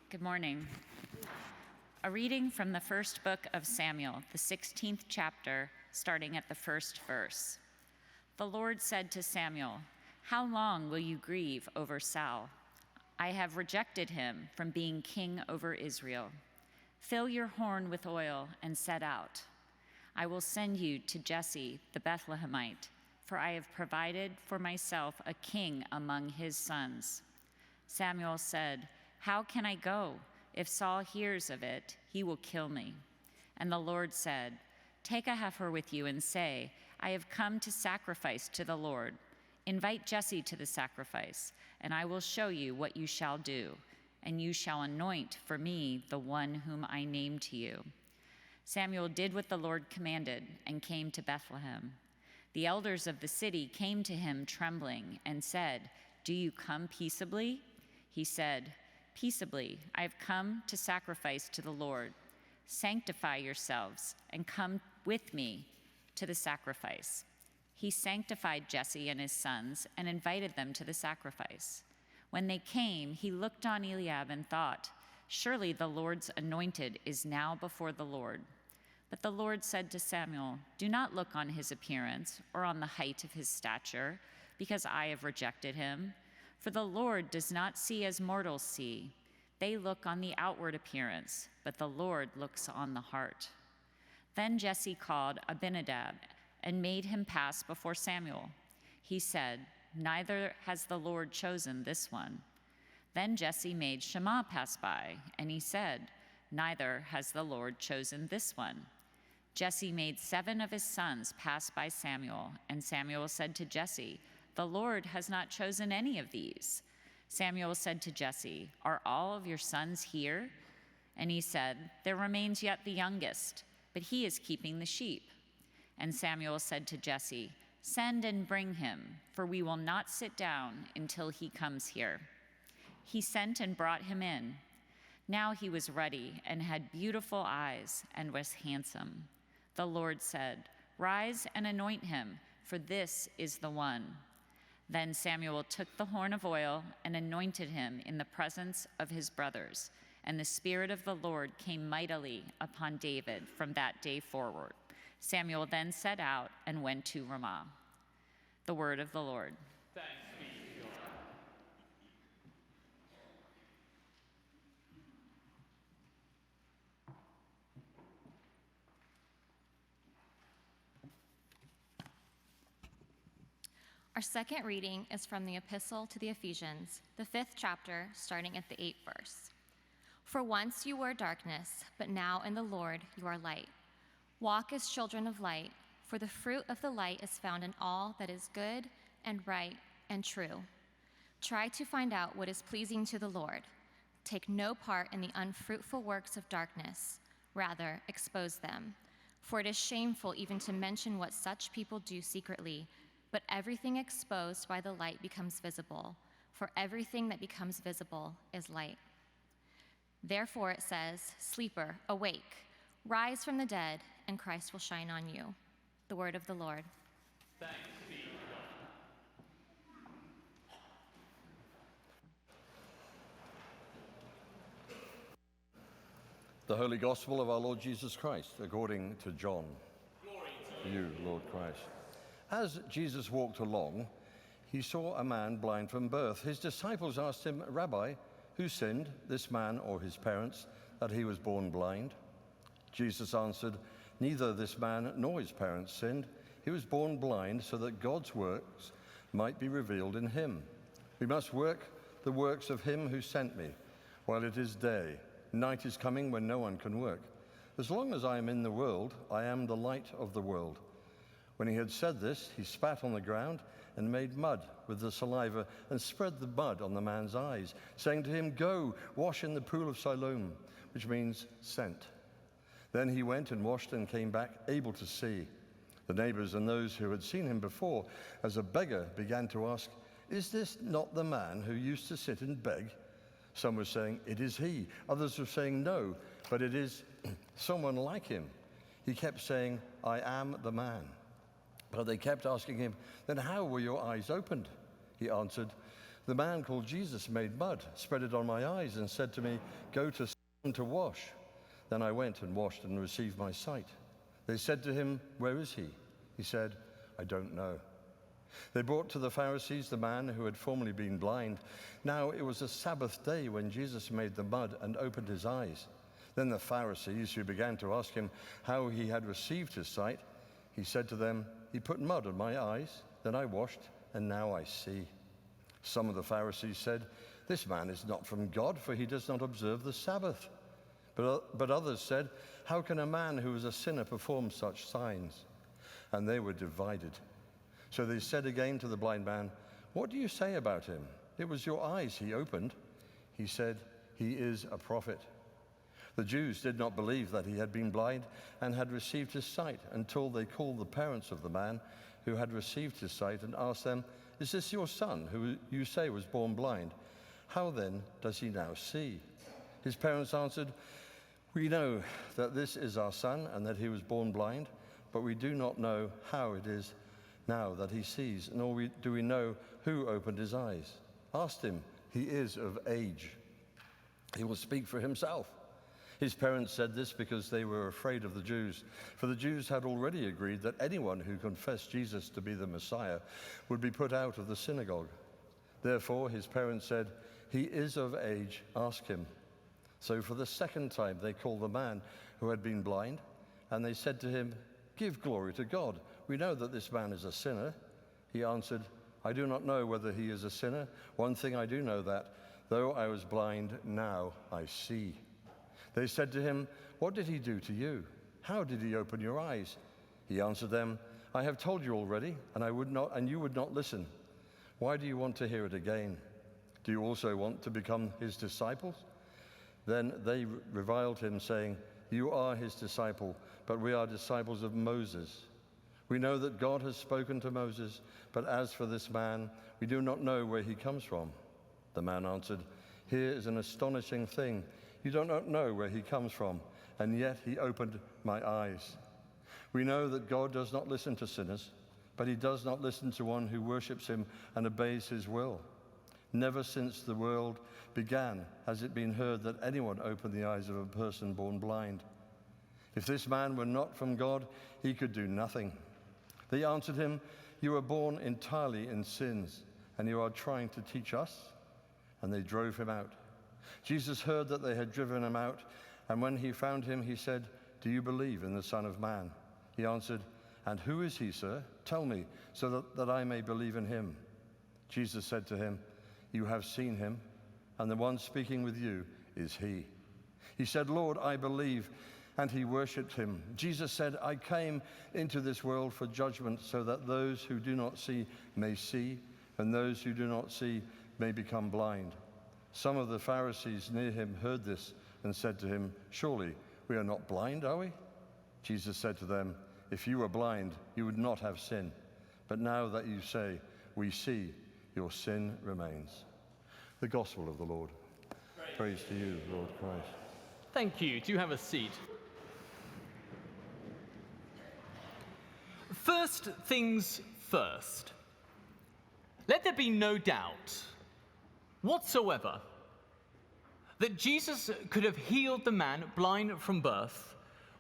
Good morning. A reading from the first book of Samuel, the 16th chapter, starting at the first verse. The Lord said to Samuel, "How long will you grieve over Saul? I have rejected him from being king over Israel. Fill your horn with oil and set out. I will send you to Jesse the Bethlehemite, for I have provided for myself a king among his sons." Samuel said, "How can I go? If Saul hears of it, he will kill me." And the Lord said, "Take a heifer with you and say, 'I have come to sacrifice to the Lord.' Invite Jesse to the sacrifice, and I will show you what you shall do, and you shall anoint for me the one whom I name to you." Samuel did what the Lord commanded and came to Bethlehem. The elders of the city came to him trembling and said, "Do you come peaceably?" He said, "Peaceably, I have come to sacrifice to the Lord. Sanctify yourselves and come with me to the sacrifice." He sanctified Jesse and his sons and invited them to the sacrifice. When they came, he looked on Eliab and thought, "Surely the Lord's anointed is now before the Lord." But the Lord said to Samuel, "Do not look on his appearance or on the height of his stature, because I have rejected him. For the Lord does not see as mortals see. They look on the outward appearance, but the Lord looks on the heart." Then Jesse called Abinadab and made him pass before Samuel. He said, "Neither has the Lord chosen this one." Then Jesse made Shammah pass by, and he said, "Neither has the Lord chosen this one." Jesse made 7 of his sons pass by Samuel, and Samuel said to Jesse, "The Lord has not chosen any of these." Samuel said to Jesse, "Are all of your sons here?" And he said, "There remains yet the youngest, but he is keeping the sheep." And Samuel said to Jesse, "Send and bring him, for we will not sit down until he comes here." He sent and brought him in. Now he was ruddy and had beautiful eyes and was handsome. The Lord said, "Rise and anoint him, for this is the one." Then Samuel took the horn of oil and anointed him in the presence of his brothers, and the Spirit of the Lord came mightily upon David from that day forward. Samuel then set out and went to Ramah. The word of the Lord. Thanks be to God. Our second reading is from the Epistle to the Ephesians, the 5th chapter, starting at the 8th verse. "For once you were darkness, but now in the Lord you are light. Walk as children of light, for the fruit of the light is found in all that is good and right and true. Try to find out what is pleasing to the Lord. Take no part in the unfruitful works of darkness, rather expose them. For it is shameful even to mention what such people do secretly, but everything exposed by the light becomes visible, for everything that becomes visible is light. Therefore it says, 'Sleeper, awake, rise from the dead, and Christ will shine on you.'" The word of the Lord. Thanks be to God. The Holy Gospel of our Lord Jesus Christ, according to John. Glory to You, Lord Christ. As Jesus walked along, he saw a man blind from birth. His disciples asked him, "Rabbi, who sinned, this man or his parents, that he was born blind?" Jesus answered, "Neither this man nor his parents sinned. He was born blind so that God's works might be revealed in him. We must work the works of him who sent me while it is day. Night is coming when no one can work. As long as I am in the world, I am the light of the world." When he had said this, he spat on the ground and made mud with the saliva and spread the mud on the man's eyes, saying to him, "Go, wash in the pool of Siloam," which means sent. Then he went and washed and came back able to see. The neighbors and those who had seen him before as a beggar began to ask, "Is this not the man who used to sit and beg?" Some were saying, "It is he." Others were saying, "No, but it is someone like him." He kept saying, "I am the man." But they kept asking him, "Then how were your eyes opened?" He answered, The man called Jesus made mud, spread it on my eyes, and said to me, 'Go to Siloam to wash.' Then I went and washed and received my sight." They said to him, "Where is he?" He said, "I don't know." They brought to the Pharisees the man who had formerly been blind. Now it was a Sabbath day when Jesus made the mud and opened his eyes. Then the Pharisees, who began to ask him how he had received his sight, he said to them, "He put mud on my eyes, then I washed, and now I see." Some of the Pharisees said, "This man is not from God, for he does not observe the Sabbath." But others said, "How can a man who is a sinner perform such signs?" And they were divided. So they said again to the blind man, "What do you say about him? It was your eyes he opened." He said, "He is a prophet." The Jews did not believe that he had been blind and had received his sight until they called the parents of the man who had received his sight and asked them, "Is this your son, who you say was born blind? How then does he now see?" His parents answered, "We know that this is our son and that he was born blind, but we do not know how it is now that he sees, nor do we know who opened his eyes. Ask him, he is of age. He will speak for himself." His parents said this because they were afraid of the Jews, for the Jews had already agreed that anyone who confessed Jesus to be the Messiah would be put out of the synagogue. Therefore, his parents said, "He is of age, ask him." So for the second time they called the man who had been blind, and they said to him, "Give glory to God. We know that this man is a sinner." He answered, "I do not know whether he is a sinner. One thing I do know, that though I was blind, now I see." They said to him, "What did he do to you? How did he open your eyes?" He answered them, "I have told you already, and you would not listen. Why do you want to hear it again? Do you also want to become his disciples?" Then they reviled him, saying, "You are his disciple, but we are disciples of Moses. We know that God has spoken to Moses, but as for this man, we do not know where he comes from." The man answered, "Here is an astonishing thing. You do not know where he comes from, and yet he opened my eyes. We know that God does not listen to sinners, but he does not listen to one who worships him and obeys his will. Never since the world began has it been heard that anyone opened the eyes of a person born blind. If this man were not from God, he could do nothing." They answered him, "You were born entirely in sins, and you are trying to teach us?" And they drove him out. Jesus heard that they had driven him out, and when he found him, he said, "Do you believe in the Son of Man?" He answered, "And who is he, sir? Tell me, so that I may believe in him." Jesus said to him, "You have seen him, and the one speaking with you is he." He said, "Lord, I believe," and he worshipped him. Jesus said, "I came into this world for judgment, so that those who do not see may see, and those who do not see may become blind." Some of the Pharisees near him heard this and said to him, "Surely we are not blind, are we?" Jesus said to them, "If you were blind, you would not have sin. But now that you say, 'We see,' your sin remains." The Gospel of the Lord. Praise to you, Lord Christ. Thank you. Do you have a seat? First things first. Let there be no doubt whatsoever that Jesus could have healed the man blind from birth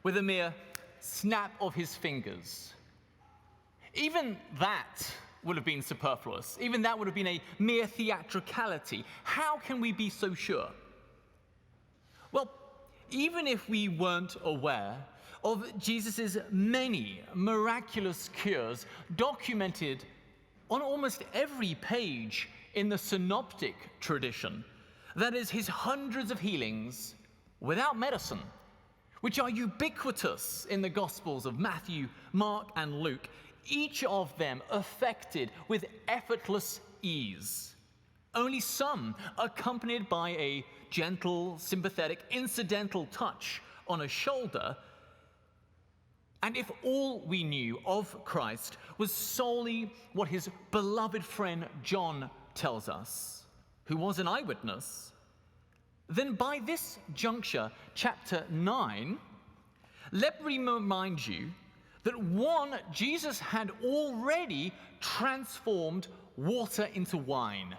with a mere snap of his fingers. Even that would have been superfluous. Even that would have been a mere theatricality. How can we be so sure? Well, even if we weren't aware of Jesus' many miraculous cures documented on almost every page in the synoptic tradition, that is, his hundreds of healings without medicine, which are ubiquitous in the Gospels of Matthew, Mark, and Luke, each of them effected with effortless ease. Only some accompanied by a gentle, sympathetic, incidental touch on a shoulder. And if all we knew of Christ was solely what his beloved friend John tells us, who was an eyewitness, then by this juncture, chapter 9, let me remind you that one, Jesus had already transformed water into wine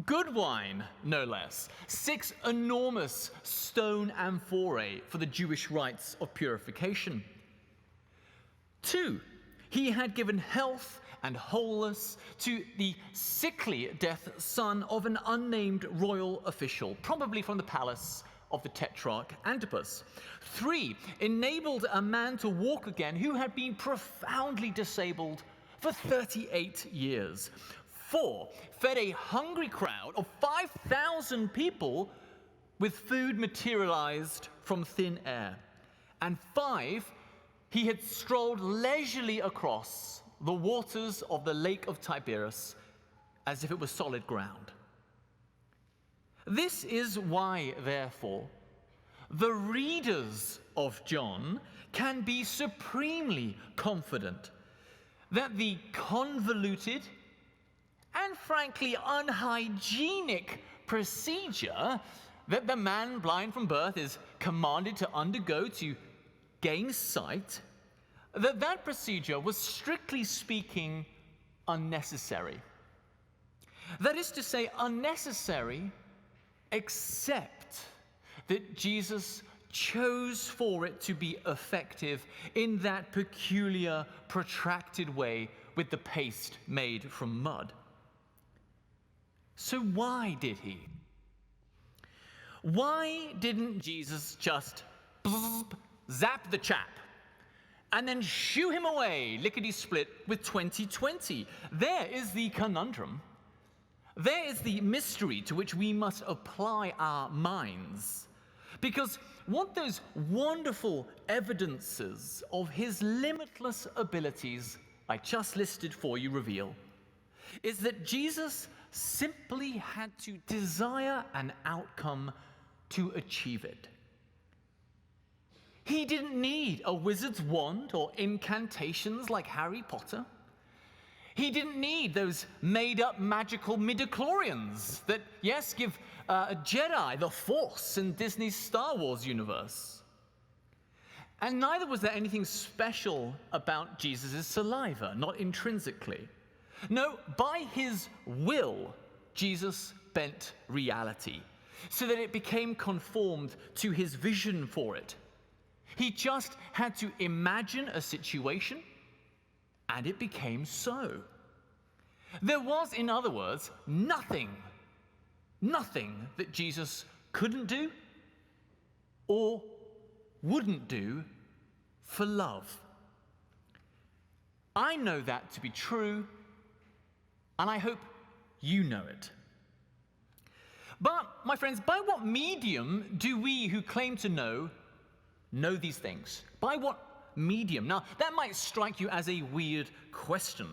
Good wine, no less. 6 enormous stone amphorae for the Jewish rites of purification. 2, he had given health and wholeness to the sickly deaf son of an unnamed royal official, probably from the palace of the Tetrarch Antipas. 3, enabled a man to walk again who had been profoundly disabled for 38 years. 4, fed a hungry crowd of 5,000 people with food materialized from thin air. And 5, he had strolled leisurely across the waters of the Lake of Tiberias as if it was solid ground. This is why, therefore, the readers of John can be supremely confident that the convoluted and frankly unhygienic procedure that the man blind from birth is commanded to undergo to gain sight, that procedure was strictly speaking unnecessary. That is to say, unnecessary except that Jesus chose for it to be effective in that peculiar, protracted way with the paste made from mud. So why did he? Why didn't Jesus just zap the chap and then shoo him away, lickety-split, with 2020? There is the conundrum. There is the mystery to which we must apply our minds. Because what those wonderful evidences of his limitless abilities I just listed for you reveal is that Jesus simply had to desire an outcome to achieve it. He didn't need a wizard's wand or incantations like Harry Potter. He didn't need those made-up magical midichlorians that, yes, give a Jedi the Force in Disney's Star Wars universe. And neither was there anything special about Jesus' saliva, not intrinsically. No, by his will, Jesus bent reality so that it became conformed to his vision for it. He just had to imagine a situation, and it became so. There was, in other words, nothing that Jesus couldn't do or wouldn't do for love. I know that to be true, and I hope you know it. But, my friends, by what medium do we who claim to know these things? By what medium? Now, that might strike you as a weird question,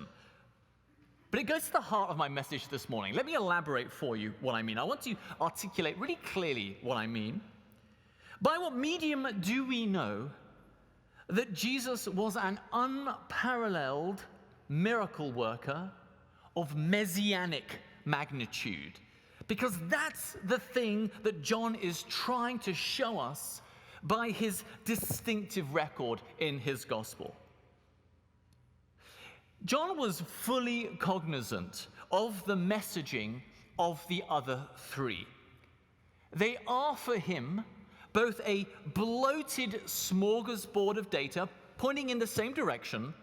but it goes to the heart of my message this morning. Let me elaborate for you what I mean. I want to articulate really clearly what I mean. By what medium do we know that Jesus was an unparalleled miracle worker of messianic magnitude? Because that's the thing that John is trying to show us by his distinctive record in his gospel. John was fully cognizant of the messaging of the other three. They are for him both a bloated smorgasbord of data pointing in the same direction,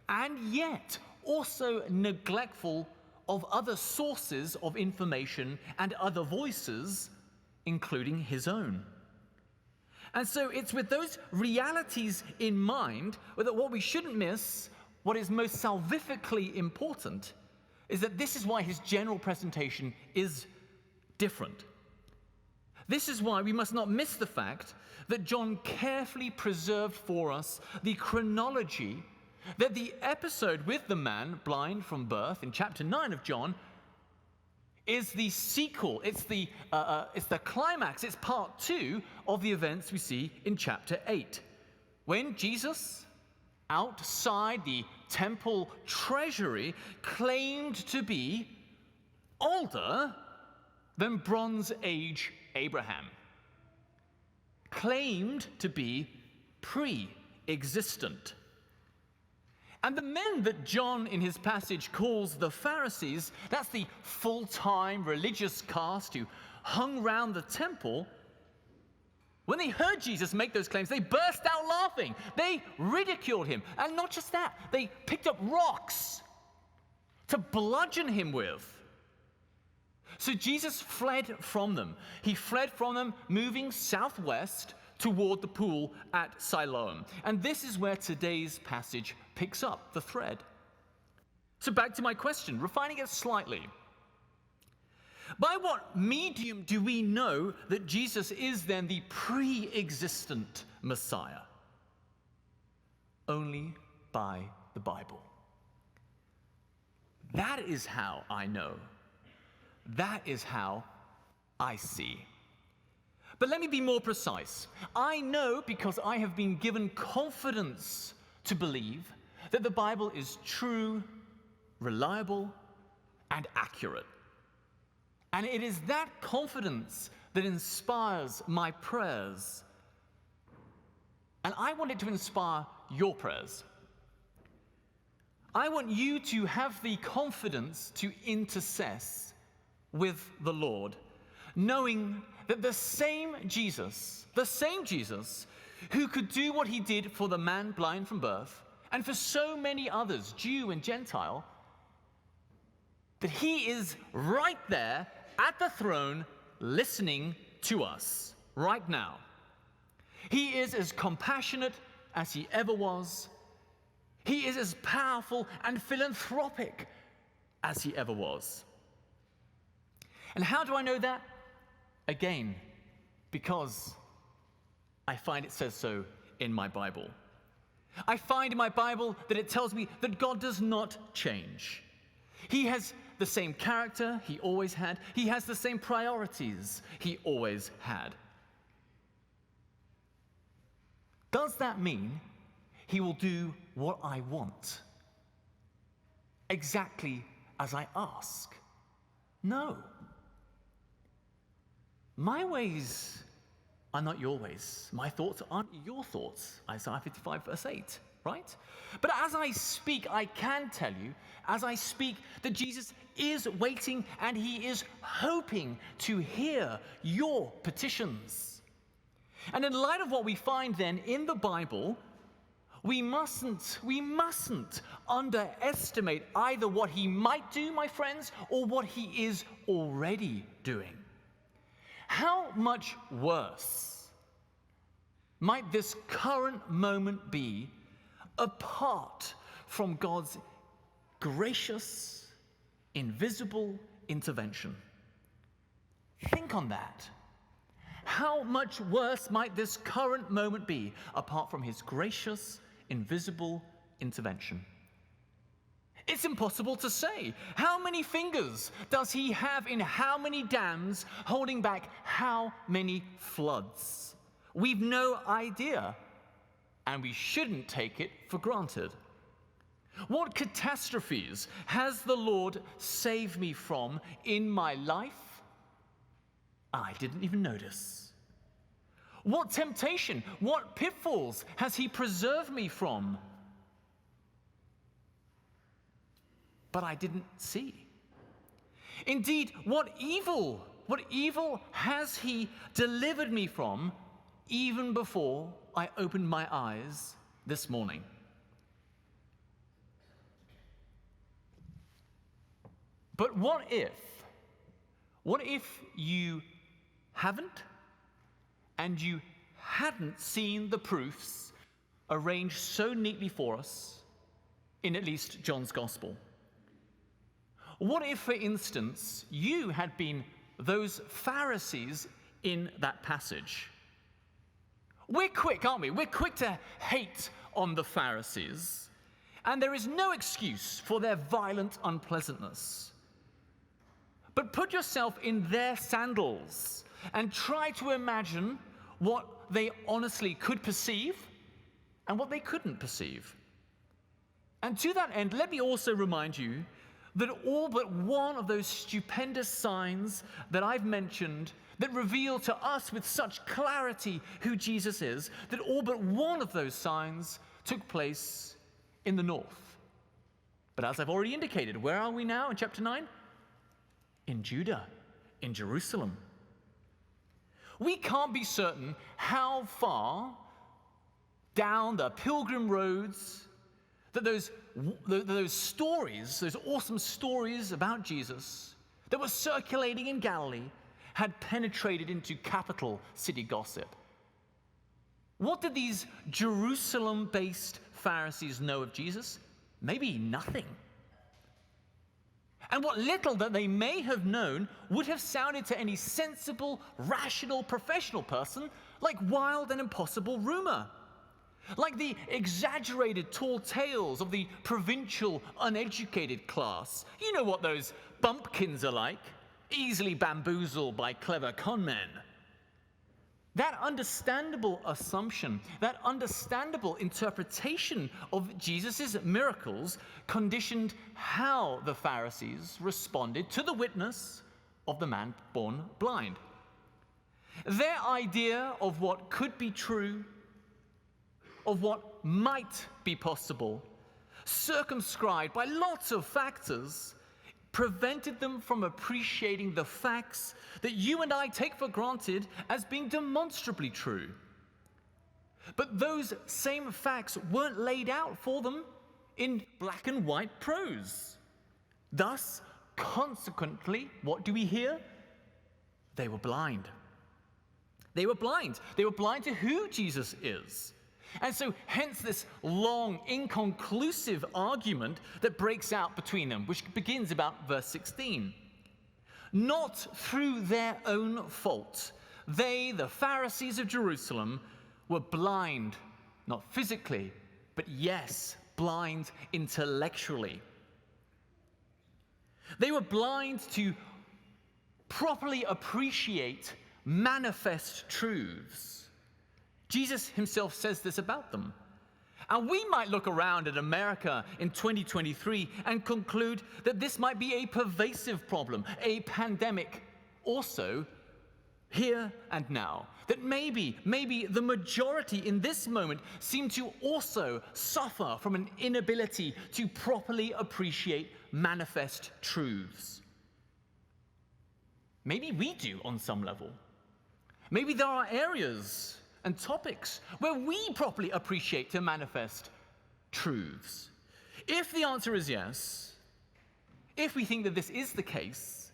and yet also neglectful of other sources of information and other voices, including his own. And so it's with those realities in mind that what we shouldn't miss, what is most salvifically important, is that this is why his general presentation is different. This is why we must not miss the fact that John carefully preserved for us the chronology that the episode with the man blind from birth in chapter 9 of John is the sequel, it's the climax, it's part 2 of the events we see in chapter 8. When Jesus, outside the temple treasury, claimed to be older than Bronze Age Abraham. Claimed to be pre-existent. And the men that John in his passage calls the Pharisees, that's the full-time religious caste who hung round the temple, when they heard Jesus make those claims, they burst out laughing. They ridiculed him. And not just that, they picked up rocks to bludgeon him with. So Jesus fled from them. He fled from them, moving southwest toward the pool at Siloam. And this is where today's passage picks up the thread. So back to my question, refining it slightly. By what medium do we know that Jesus is then the pre-existent Messiah? Only by the Bible. That is how I know. That is how I see. But let me be more precise. I know because I have been given confidence to believe that the Bible is true, reliable, and accurate. And it is that confidence that inspires my prayers. And I want it to inspire your prayers. I want you to have the confidence to intercess with the Lord, knowing that the same Jesus who could do what he did for the man blind from birth, and for so many others, Jew and Gentile, that he is right there at the throne listening to us right now. He is as compassionate as he ever was. He is as powerful and philanthropic as he ever was. And how do I know that? Again, because I find it says so in my Bible. I find in my Bible that it tells me that God does not change. He has the same character he always had. He has the same priorities he always had. Does that mean he will do what I want? Exactly as I ask? No. My ways are not your ways. My thoughts aren't your thoughts. Isaiah 55 verse 8, right? But as I speak, I can tell you, as I speak, that Jesus is waiting and he is hoping to hear your petitions. And in light of what we find then in the Bible, we mustn't underestimate either what he might do, my friends, or what he is already doing. How much worse might this current moment be apart from God's gracious, invisible intervention? Think on that. How much worse might this current moment be apart from his gracious, invisible intervention? It's impossible to say. How many fingers does he have in how many dams holding back how many floods? We've no idea, and we shouldn't take it for granted. What catastrophes has the Lord saved me from in my life? I didn't even notice. What temptation, what pitfalls has he preserved me from? But I didn't see. Indeed, what evil has he delivered me from even before I opened my eyes this morning? But what if you haven't, and you hadn't seen the proofs arranged so neatly for us in at least John's Gospel? What if, for instance, you had been those Pharisees in that passage? We're quick, aren't we? We're quick to hate on the Pharisees, and there is no excuse for their violent unpleasantness. But put yourself in their sandals and try to imagine what they honestly could perceive and what they couldn't perceive. And to that end, let me also remind you that all but one of those stupendous signs that I've mentioned that reveal to us with such clarity who Jesus is, that all but one of those signs took place in the north, But as I've already indicated, where are we now in chapter 9? In Judah, in Jerusalem. We can't be certain how far down the pilgrim roads that those stories, those awesome stories about Jesus that were circulating in Galilee had penetrated into capital city gossip. What did these Jerusalem-based Pharisees know of Jesus? Maybe nothing. And what little that they may have known would have sounded to any sensible, rational, professional person like wild and impossible rumor. Like the exaggerated tall tales of the provincial, uneducated class. You know what those bumpkins are like, easily bamboozled by clever con men. That understandable assumption, that understandable interpretation of Jesus' miracles conditioned how the Pharisees responded to the witness of the man born blind. Their idea of what could be true, of what might be possible, circumscribed by lots of factors, prevented them from appreciating the facts that you and I take for granted as being demonstrably true. But those same facts weren't laid out for them in black and white prose. Thus, consequently, what do we hear? They were blind. They were blind. They were blind to who Jesus is. And so, hence this long, inconclusive argument that breaks out between them, which begins about verse 16. Not through their own fault. They, the Pharisees of Jerusalem, were blind, not physically, but yes, blind intellectually. They were blind to properly appreciate manifest truths. Jesus himself says this about them. And we might look around at America in 2023 and conclude that this might be a pervasive problem, a pandemic also here and now. That maybe the majority in this moment seem to also suffer from an inability to properly appreciate manifest truths. Maybe we do on some level. Maybe there are areas and topics where we properly appreciate to manifest truths. If the answer is yes, if we think that this is the case,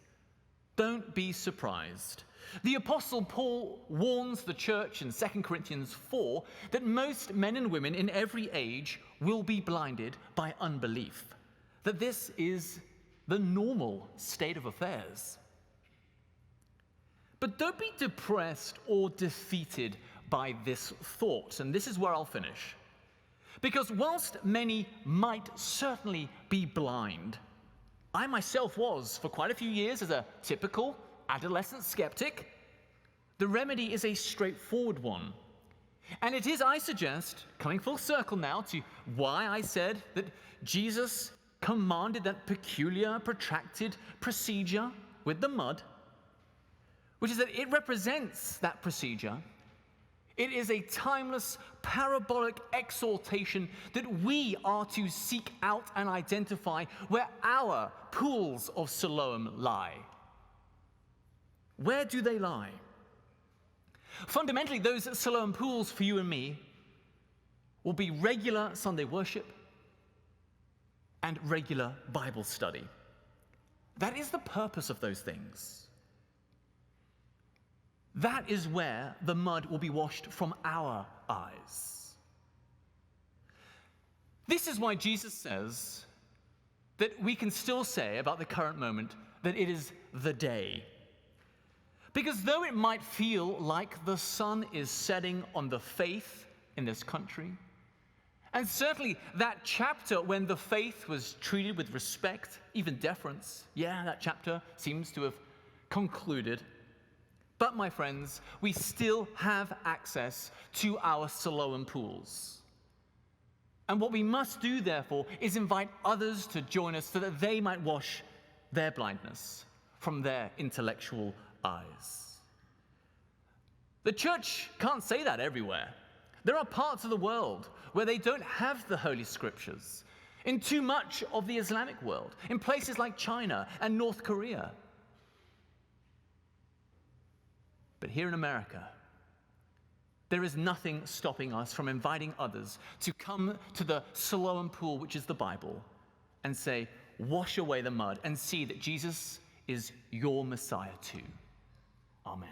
don't be surprised. The Apostle Paul warns the church in 2 Corinthians 4 that most men and women in every age will be blinded by unbelief, that this is the normal state of affairs. But don't be depressed or defeated by this thought, and this is where I'll finish. Because whilst many might certainly be blind, I myself was for quite a few years as a typical adolescent skeptic, the remedy is a straightforward one. And it is, I suggest, coming full circle now to why I said that Jesus commanded that peculiar, protracted procedure with the mud, which is that it represents that procedure. It is a timeless, parabolic exhortation that we are to seek out and identify where our pools of Siloam lie. Where do they lie? Fundamentally, those Siloam pools for you and me will be regular Sunday worship and regular Bible study. That is the purpose of those things. That is where the mud will be washed from our eyes. This is why Jesus says that we can still say about the current moment that it is the day. Because though it might feel like the sun is setting on the faith in this country, and certainly that chapter when the faith was treated with respect, even deference, that chapter seems to have concluded. But, my friends, we still have access to our Siloam pools. And what we must do, therefore, is invite others to join us so that they might wash their blindness from their intellectual eyes. The church can't say that everywhere. There are parts of the world where they don't have the Holy Scriptures. in too much of the Islamic world, in places like China and North Korea. But here in America, there is nothing stopping us from inviting others to come to the Siloam pool, which is the Bible, and say, wash away the mud and see that Jesus is your Messiah too. Amen.